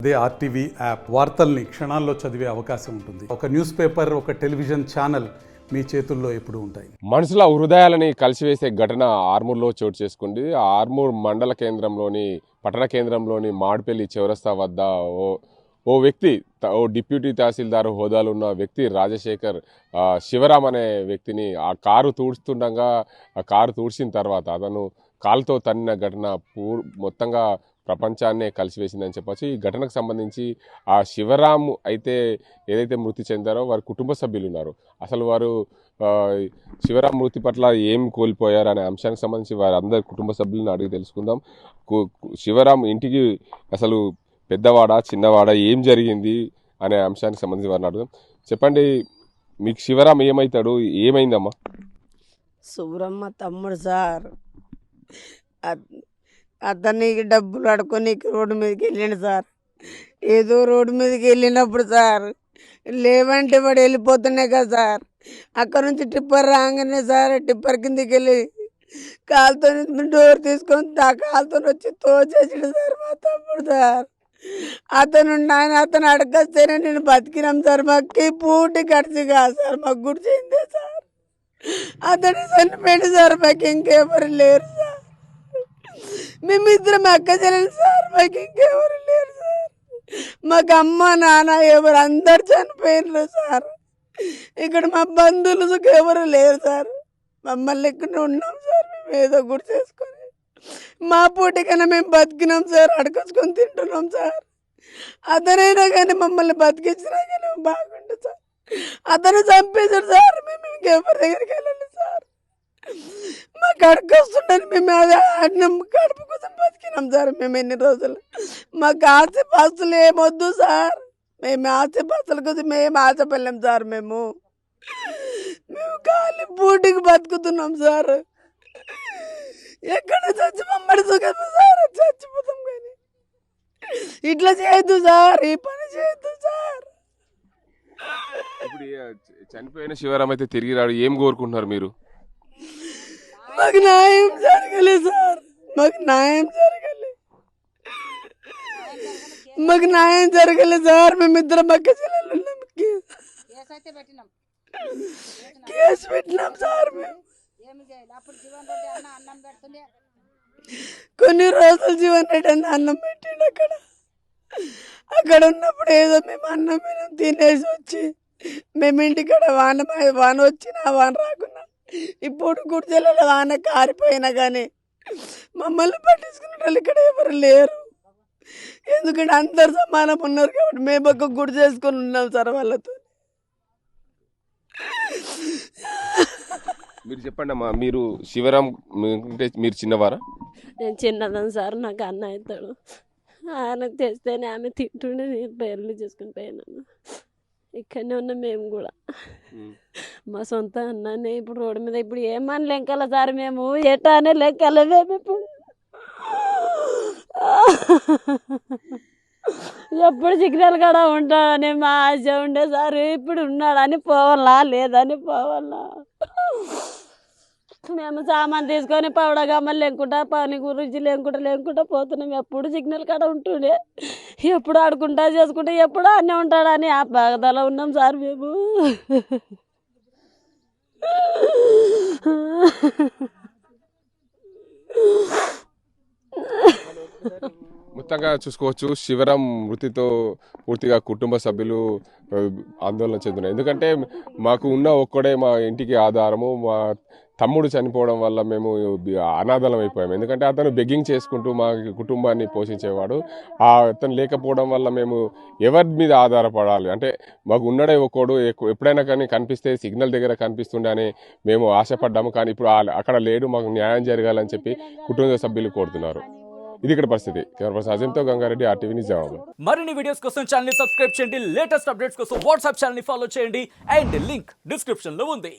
అదే RTV app వార్తల్ని క్షణాల్లో చదివే అవకాశం ఉంటుంది. ఒక న్యూస్ పేపర్, ఒక టెలివిజన్ ఛానల్ మీ చేతుల్లో ఎప్పుడూ ఉంటాయి. మనుషుల హృదయాలని కలిసివేసే ఘటన ఆర్మూర్లో చోటు చేసుకుంది. ఆర్మూర్ మండల కేంద్రంలోని పట్టణ కేంద్రంలోని మాడిపల్లి చౌరస్తా వద్ద ఓ వ్యక్తి, ఓ డిప్యూటీ తహసీల్దార్ హోదాలో ఉన్న వ్యక్తి రాజశేఖర్ శివరాం అనే వ్యక్తిని ఆ కారు తుడుస్తుండగా, ఆ కారు తుడిచిన తర్వాత అతను కాలుతో తన్నిన ఘటన మొత్తంగా ప్రపంచాన్నే కలిసివేసిందని చెప్పచ్చు. ఈ ఘటనకు సంబంధించి ఆ శివరాం ఏదైతే మృతి చెందారో వారి కుటుంబ సభ్యులు ఉన్నారు. అసలు వారు శివరాం మృతి పట్ల ఏం కోల్పోయారు అనే అంశానికి సంబంధించి వారి అందరి కుటుంబ సభ్యులను అడిగి తెలుసుకుందాం. శివరాం ఇంటికి అసలు పెద్దవాడా చిన్నవాడా, ఏం జరిగింది అనే అంశానికి సంబంధించి వారిని అడుగుదాం. చెప్పండి, మీకు శివరాం ఏమవుతాడు, ఏమైందమ్మా? శివరాం మా తమ్ముడు సార్. అతనికి డబ్బులు అడుకోనికి రోడ్డు మీదకి వెళ్ళిండు సార్. ఏదో రోడ్డు మీదకి వెళ్ళినప్పుడు సార్ లేవంటే వాడు వెళ్ళిపోతున్నాయి కదా సార్. అక్కడ నుంచి టిప్పర్ రాగానే సార్ టిప్పర్ కిందకి వెళ్ళి కాలుతో డోర్ తీసుకొని కాలుతో వచ్చి తోచేసాడు సార్ మా తమ్ముడు సార్. అతను అడగస్తేనే నేను బతికినాం సార్. మాకు పూటి గడిచి కాదు సార్, మాకు గుడి చేయిందే సార్. అతను చనిపోయింది సార్. మాకు ఇంకెవరు లేరు సార్. మేమిద్దరం అక్క చెల్లెలు సార్. మాకు ఇంకెవరు లేరు సార్. మాకు అమ్మ నాన్న ఎవరు అందరు చనిపోయినారు సార్. ఇక్కడ మా బంధువులు ఎవరు లేరు సార్. మమ్మల్ని ఇక్కడ ఉన్నాం సార్. మేము ఏదో గుడి చేసుకొని మా పూటికైనా మేము బతికినాం సార్. అడకొచ్చుకొని తింటున్నాం సార్. అతనైనా కానీ మమ్మల్ని బతికించినా కానీ బాగుండు సార్. అతను చంపేశాడు సార్. మేము ఇంకెవరి దగ్గరికి వెళ్ళాలి సార్. మా కడుపు వస్తుండని మేము అన్నం కడుపు కోసం బతికినాం సార్. మేము ఎన్ని రోజులు మాకు ఆస్తిపాస్తులు ఏమొద్దు సార్. మేము ఆస్తిపాస్తుల కోసం మేము ఆశపడలేం సార్. మేము ఖాళీ పూటికి బతుకుతున్నాం సార్. ఎక్కడ చచ్చి మమ్మడితో కదా సార్, చచ్చిపోతాం. కానీ ఇట్లా చేయొద్దు సార్, ఈ పని చేయొద్దు సార్. ఇప్పుడు చనిపోయిన శివరాం అయితే తిరిగి రాడు, ఏం కోరుకుంటున్నారు మీరు? మాకు న్యాయం జరగలే సార్. మాకు న్యాయం జరగలే. మాకు న్యాయం జరగలే సార్. మేమిద్దరం అక్క చెల్లెలు ఉన్నాం. కేసు పెట్టినాం సార్. మేము కొన్ని రోజులు జీవన్ రెడ్డి అన్నం పెట్టిండు. అక్కడ ఉన్నప్పుడు ఏదో మేము అన్నం తినేసి వచ్చి మేము ఇంటికాడ వాన వచ్చినా వాన రాకున్నా ఇప్పుడు గుడిచెల్ల వాన కారిపోయినా కానీ మమ్మల్ని పట్టించుకునే వాళ్ళు ఇక్కడ ఎవరు లేరు. ఎందుకంటే అందరు సమానం ఉన్నారు కాబట్టి మేము ఒక గుడి చేసుకొని ఉన్నాం సార్ వాళ్ళతో. మీరు చెప్పండి అమ్మా, మీరు శివరాం అంటే మీరు చిన్నవారా? నేను చిన్నదాన్ని సార్. నాకు అన్న అవుతాడు. ఆయన తెస్తేనే ఆమె తింటుండే నేను పెళ్ళి చేసుకుని పోయినాను. ఇక్కడనే ఉన్నాం మేము కూడా. మా సొంత అన్ననే ఇప్పుడు రోడ్డు మీద ఇప్పుడు ఏమని లెంకల సార్. మేము ఎటా అనే లెక్కలే మేము ఇప్పుడు. ఎప్పుడు సిగ్నల్ కూడా ఉంటాడని మా ఆశ ఉండే సార్. ఇప్పుడు ఉన్నాడని పోవాలా లేదని పోవాలా. మేము సామాన్ తీసుకొని పౌడగమ్మలు లేకుంటా పని గురించి లేకుంటా పోతున్నాం. ఎప్పుడు సిగ్నల్ కాడ ఉంటుండే, ఎప్పుడు ఆడుకుంటా చేసుకుంటా ఎప్పుడు అన్నీ ఉంటాడని ఆ బాధలో ఉన్నాం సార్ మేము. మొత్తంగా చూసుకోవచ్చు, శివరాం మృతితో పూర్తిగా కుటుంబ సభ్యులు ఆందోళన చెందున్నారు. ఎందుకంటే మాకు ఉన్న ఒక్కడే మా ఇంటికి ఆధారము. మా తమ్ముడు చనిపోవడం వల్ల మేము అనాథలం అయిపోయాము. ఎందుకంటే అతను బెగ్గింగ్ చేసుకుంటూ మా కుటుంబాన్ని పోషించేవాడు. అతను లేకపోవడం వల్ల మేము ఎవరి మీద ఆధారపడాలి అంటే మాకు ఉన్నడే ఒక్కడు. ఎప్పుడైనా కానీ కనిపిస్తే సిగ్నల్ దగ్గర కనిపిస్తుండే అని మేము ఆశపడ్డాము. కానీ ఇప్పుడు అక్కడ లేడు. మాకు న్యాయం జరగాలని చెప్పి కుటుంబ సభ్యులు కోరుతున్నారు. ఇది ఇక్కడ పరిస్థితి. అజంతో గంగారెడ్డి, RTV నిజామాబాద్. మరిన్ని వీడియోస్ కోసం ఛానల్ ని సబ్స్క్రైబ్ చేయండి. లేటెస్ట్ అప్డేట్స్ కోసం వాట్సాప్ ఛానల్ ని ఫాలో చేయండి. అండ్ లింక్ డిస్క్రిప్షన్ లో ఉంది.